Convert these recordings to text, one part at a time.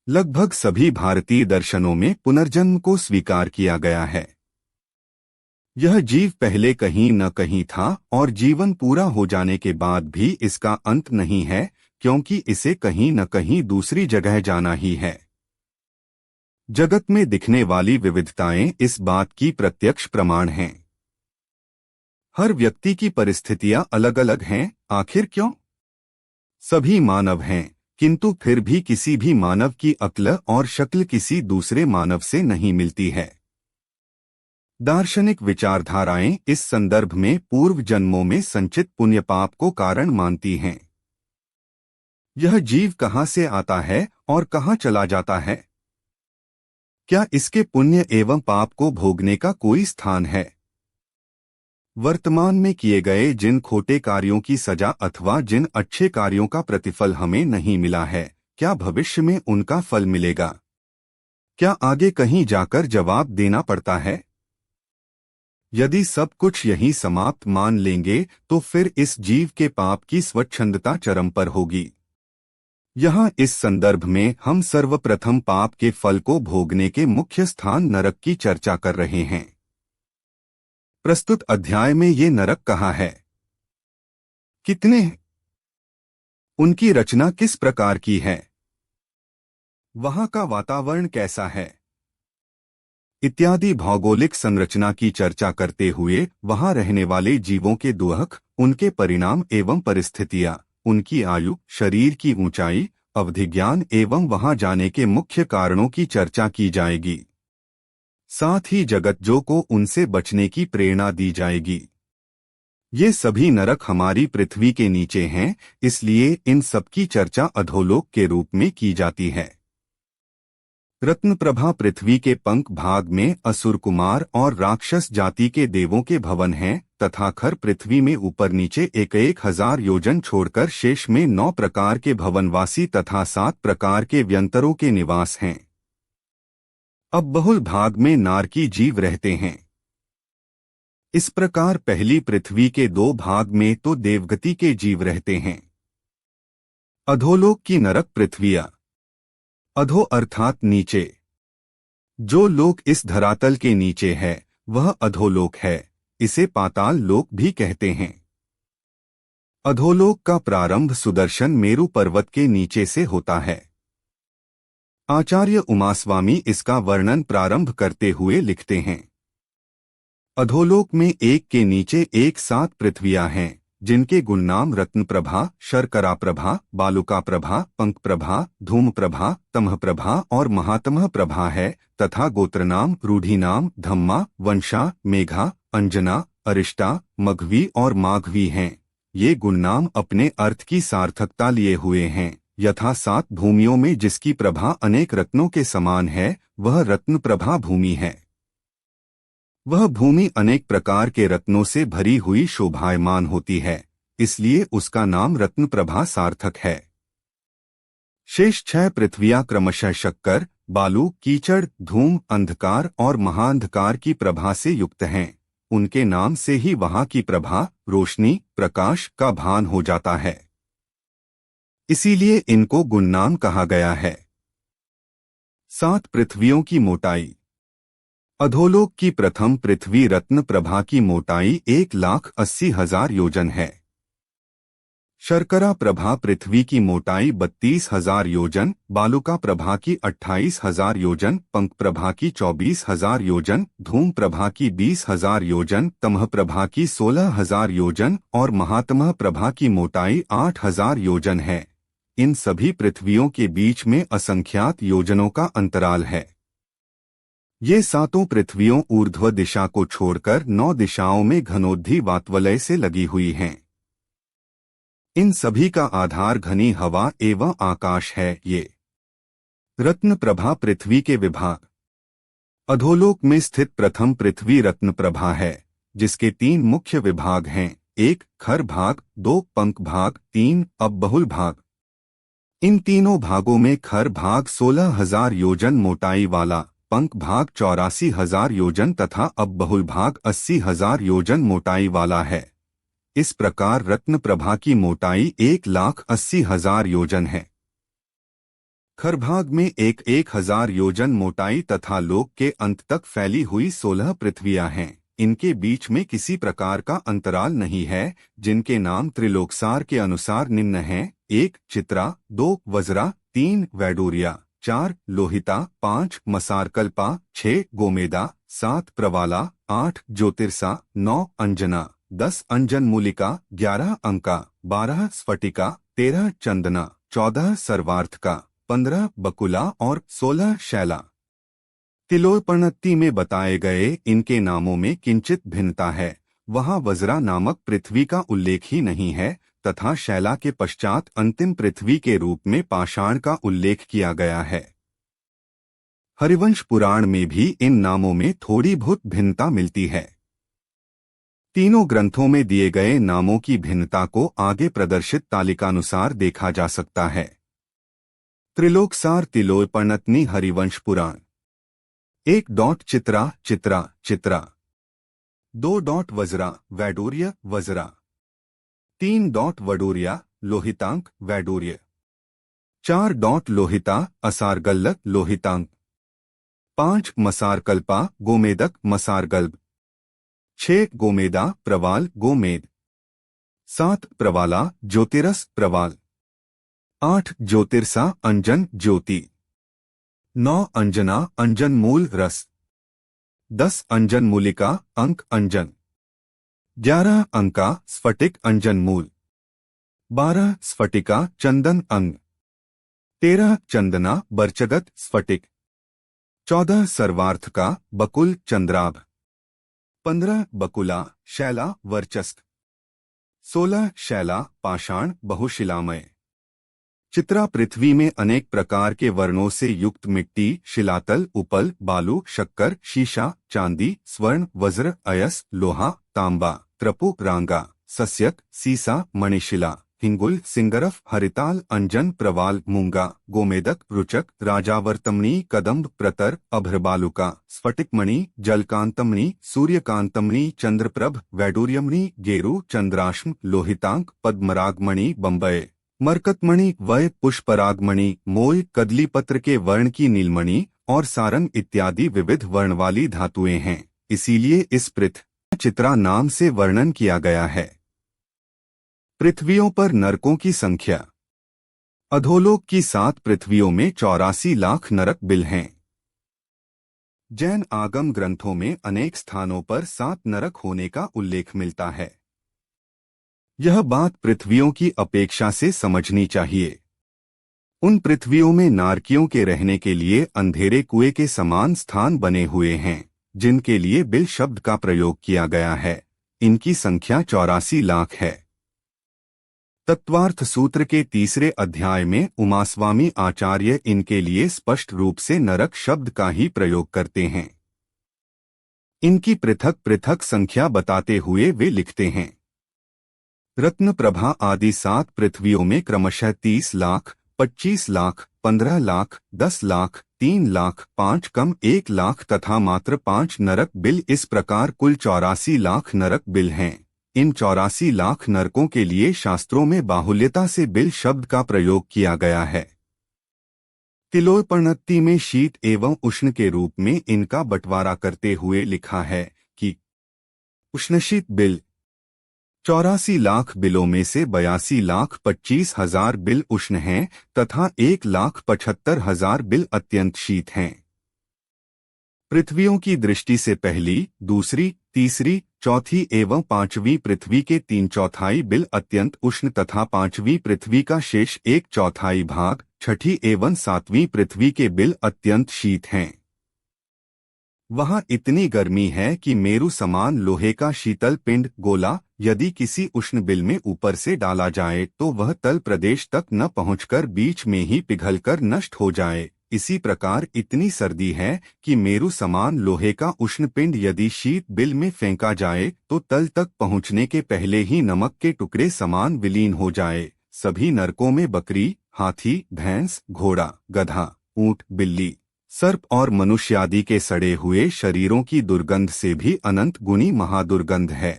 लगभग सभी भारतीय दर्शनों में पुनर्जन्म को स्वीकार किया गया है। यह जीव पहले कहीं न कहीं था और जीवन पूरा हो जाने के बाद भी इसका अंत नहीं है, क्योंकि इसे कहीं न कहीं दूसरी जगह जाना ही है। जगत में दिखने वाली विविधताएं इस बात की प्रत्यक्ष प्रमाण हैं। हर व्यक्ति की परिस्थितियां अलग अलग हैं, आखिर क्यों? सभी मानव हैं, किंतु फिर भी किसी भी मानव की अक्ल और शक्ल किसी दूसरे मानव से नहीं मिलती है। दार्शनिक विचारधाराएं इस संदर्भ में पूर्व जन्मों में संचित पुण्य पाप को कारण मानती हैं। यह जीव कहाँ से आता है और कहाँ चला जाता है? क्या इसके पुण्य एवं पाप को भोगने का कोई स्थान है? वर्तमान में किए गए जिन खोटे कार्यों की सजा अथवा जिन अच्छे कार्यों का प्रतिफल हमें नहीं मिला है, क्या भविष्य में उनका फल मिलेगा? क्या आगे कहीं जाकर जवाब देना पड़ता है? यदि सब कुछ यहीं समाप्त मान लेंगे तो फिर इस जीव के पाप की स्वच्छंदता चरम पर होगी। यहाँ इस संदर्भ में हम सर्वप्रथम पाप के फल को भोगने के मुख्य स्थान नरक की चर्चा कर रहे हैं। प्रस्तुत अध्याय में ये नरक कहाँ है, कितने हैं, उनकी रचना किस प्रकार की है, वहाँ का वातावरण कैसा है इत्यादि भौगोलिक संरचना की चर्चा करते हुए वहाँ रहने वाले जीवों के दुख, उनके परिणाम एवं परिस्थितियां, उनकी आयु, शरीर की ऊंचाई, अवधि ज्ञान एवं वहाँ जाने के मुख्य कारणों की चर्चा की जाएगी। साथ ही जगतजों को उनसे बचने की प्रेरणा दी जाएगी। ये सभी नरक हमारी पृथ्वी के नीचे हैं, इसलिए इन सबकी चर्चा अधोलोक के रूप में की जाती है। रत्नप्रभा पृथ्वी के पंख भाग में असुर कुमार और राक्षस जाति के देवों के भवन हैं तथा खर पृथ्वी में ऊपर नीचे 1,000 योजन छोड़कर शेष में 9 प्रकार के भवनवासी तथा 7 प्रकार के व्यंतरों के निवास हैं। अब बहुल भाग में नारकी जीव रहते हैं। इस प्रकार पहली पृथ्वी के 2 भाग में तो देवगति के जीव रहते हैं। अधोलोक की नरक पृथ्वियां, अधो अर्थात नीचे। जो लोक इस धरातल के नीचे है वह अधोलोक है, इसे पाताल लोक भी कहते हैं। अधोलोक का प्रारंभ सुदर्शन मेरु पर्वत के नीचे से होता है। आचार्य उमास्वामी इसका वर्णन प्रारंभ करते हुए लिखते हैं, अधोलोक में एक के नीचे 7 पृथ्वियां हैं, जिनके गुणनाम रत्नप्रभा, शर्करा प्रभा, बालुका प्रभा, पंख प्रभा, धूम प्रभा, तमह प्रभा और महातमह प्रभा है तथा गोत्रनाम, रूढ़िनाम, धम्मा, वंशा, मेघा, अंजना, अरिष्टा, मघवी और माघवी हैं। ये गुणनाम अपने अर्थ की सार्थकता लिए हुए हैं। यथा 7 भूमियों में जिसकी प्रभा अनेक रत्नों के समान है, वह रत्न प्रभा भूमि है। वह भूमि अनेक प्रकार के रत्नों से भरी हुई शोभायमान होती है, इसलिए उसका नाम रत्न प्रभा सार्थक है। शेष 6 पृथ्वियां क्रमशः शक्कर, बालू, कीचड़, धूम, अंधकार और महाअंधकार की प्रभा से युक्त हैं। उनके नाम से ही वहां की प्रभा, रोशनी, प्रकाश का भान हो जाता है, इसीलिए इनको गुणनाम कहा गया है। 7 पृथ्वियों की मोटाई। अधोलोक की प्रथम पृथ्वी रत्न प्रभा की मोटाई 1,80,000 योजन है। शर्करा प्रभा पृथ्वी की मोटाई 32,000 योजन, बालुका प्रभा की 28,000 योजन, पंख प्रभा की 24,000 योजन, धूम प्रभा की 20,000 योजन, तमह प्रभा की 16,000 योजन और महातमह प्रभा की मोटाई 8,000 योजन है। इन सभी पृथ्वियों के बीच में असंख्यात योजनों का अंतराल है। ये 7 पृथ्वियों ऊर्ध्व दिशा को छोड़कर 9 दिशाओं में घनोद्धी वातवलय से लगी हुई हैं। इन सभी का आधार घनी हवा एवं आकाश है। ये रत्न प्रभा पृथ्वी के विभाग। अधोलोक में स्थित प्रथम पृथ्वी रत्न प्रभा है, जिसके 3 मुख्य विभाग हैं, 1 खर भाग, 2 पंख भाग, 3 अब बहुल भाग। इन तीनों भागों में खर भाग 16,000 योजन मोटाई वाला, पंख भाग 84,000 योजन तथा अब बहुल भाग 80,000 योजन मोटाई वाला है। इस प्रकार रत्न प्रभा की मोटाई 1,80,000 योजन है। खरभाग में एक 1000 योजन मोटाई तथा लोक के अंत तक फैली हुई 16 पृथ्वियां हैं। इनके बीच में किसी प्रकार का अंतराल नहीं है, जिनके नाम त्रिलोकसार के अनुसार निम्न हैं: 1 चित्रा, 2 वज्रा, 3 वैडूर्या, 4 लोहिता, 5 मसारकल्पा, 6 गोमेदा, 7 प्रवाला, 8 ज्योतिर्सा, 9 अंजना, 10 अंजन मूलिका, 11 अंका, 12 स्फटिका, 13 चंदना, 14 सर्वार्थका, 15 बकुला और 16 शैला। तिलोपनत्ति में बताए गए इनके नामों में किंचित भिन्नता है। वहां वज्रा नामक पृथ्वी का उल्लेख ही नहीं है तथा शैला के पश्चात अंतिम पृथ्वी के रूप में पाषाण का उल्लेख किया गया है। हरिवंश पुराण में भी इन नामों में थोड़ी बहुत भिन्नता मिलती है। तीनों ग्रंथों में दिए गए नामों की भिन्नता को आगे प्रदर्शित तालिकानुसार देखा जा सकता है। त्रिलोकसार तिलोपनत्नि हरिवंश पुराण। 1 चित्रा चित्रा चित्रा, 2 वज्रा वैडूर्य वज्रा, 3 वडूर्या लोहितांक वैडूर्य, 4 लोहिता असारगल्लक लोहितांक, 5 मसारकल्पा गोमेदक मसारगल्ब, 6 गोमेदा प्रवाल गोमेद, 7 प्रवाला ज्योतिरस प्रवाल, 8 ज्योतिर्सा अंजन ज्योति, 9 अंजना अंजन मूल रस, 10 अंजन मूलिका अंक अंजन, 11 अंका स्फटिक अंजन मूल, 12 स्फटिका चंदन अंग, 13 चंदना बरचगत स्फटिक, 14 सर्वार्थका बकुल चंद्राभ, 15 बकुला शैला वर्चस्क, 16 शैला पाषाण बहुशिलामय। चित्रा पृथ्वी में अनेक प्रकार के वर्णों से युक्त मिट्टी, शिलातल, उपल, बालू, शक्कर, शीशा, चांदी, स्वर्ण, वज्र, अयस, लोहा, तांबा, त्रपु, रांगा, सस्यक, सीसा, मणिशिला, हिंगुल, सिंगरफ, हरिताल, अंजन, प्रवाल, मूंगा, गोमेदक, रुचक, राजावर्तमणि, कदम्ब, प्रतर, अभ्रबालुका, स्फटिकमणि, जलकांतमणि, सूर्यकांतमणि, चंद्रप्रभ, वैडूर्यमणि, गेरु, चंद्राश्म, लोहितांक, पद्मरागमणि, बंबई, मरकतमणि, वय, पुष्परागमणि, मोय, कदलीपत्र के वर्ण की नीलमणि और सारंग इत्यादि विविध वर्ण वाली धातुएं हैं। इसीलिए इस पृथ्वी चित्रा नाम से वर्णन किया गया है। पृथ्वियों पर नरकों की संख्या। अधोलोक की 7 पृथ्वियों में 84 लाख नरक बिल हैं। जैन आगम ग्रंथों में अनेक स्थानों पर 7 नरक होने का उल्लेख मिलता है। यह बात पृथ्वियों की अपेक्षा से समझनी चाहिए। उन पृथ्वियों में नारकियों के रहने के लिए अंधेरे कुएं के समान स्थान बने हुए हैं, जिनके लिए बिल शब्द का प्रयोग किया गया है। इनकी संख्या 84 लाख है। तत्वार्थ सूत्र के 3 अध्याय में उमास्वामी आचार्य इनके लिए स्पष्ट रूप से नरक शब्द का ही प्रयोग करते हैं। इनकी पृथक पृथक संख्या बताते हुए वे लिखते हैं: रत्न प्रभा आदि 7 पृथ्वियों में क्रमशः 30 लाख, 25 लाख, 15 लाख, 10 लाख, 3 लाख, 5 कम 1 लाख तथा मात्र 5 नरक बिल, इस प्रकार कुल 84 लाख नरक बिल हैं। इन 84 लाख नरकों के लिए शास्त्रों में बाहुल्यता से बिल शब्द का प्रयोग किया गया है। तिलोपनत्ति में शीत एवं उष्ण के रूप में इनका बंटवारा करते हुए लिखा है कि उष्णशीत बिल 84 लाख बिलों में से 82,25,000 बिल उष्ण हैं तथा 1,75,000 बिल अत्यंत शीत हैं। पृथ्वियों की दृष्टि से पहली, दूसरी, तीसरी, चौथी एवं 5वीं पृथ्वी के 3/4 बिल अत्यंत उष्ण तथा 5वीं पृथ्वी का शेष 1/4 भाग, 6ठी एवं 7वीं पृथ्वी के बिल अत्यंत शीत हैं। वहां इतनी गर्मी है कि मेरु समान लोहे का शीतल पिंड गोला यदि किसी उष्ण बिल में ऊपर से डाला जाए तो वह तल प्रदेश तक न पहुंचकर बीच में ही पिघलकर नष्ट हो जाए। इसी प्रकार इतनी सर्दी है कि मेरु समान लोहे का उष्ण पिंड यदि शीत बिल में फेंका जाए तो तल तक पहुंचने के पहले ही नमक के टुकड़े समान विलीन हो जाए। सभी नरकों में बकरी, हाथी, भैंस, घोड़ा, गधा, ऊंट, बिल्ली, सर्प और मनुष्यादि के सड़े हुए शरीरों की दुर्गंध से भी अनंत गुनी महादुर्गंध है।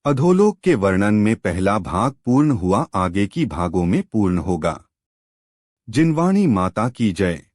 अधोलोक के वर्णन में पहला भाग पूर्ण हुआ, आगे की भागों में पूर्ण होगा। जिनवाणी माता की जय।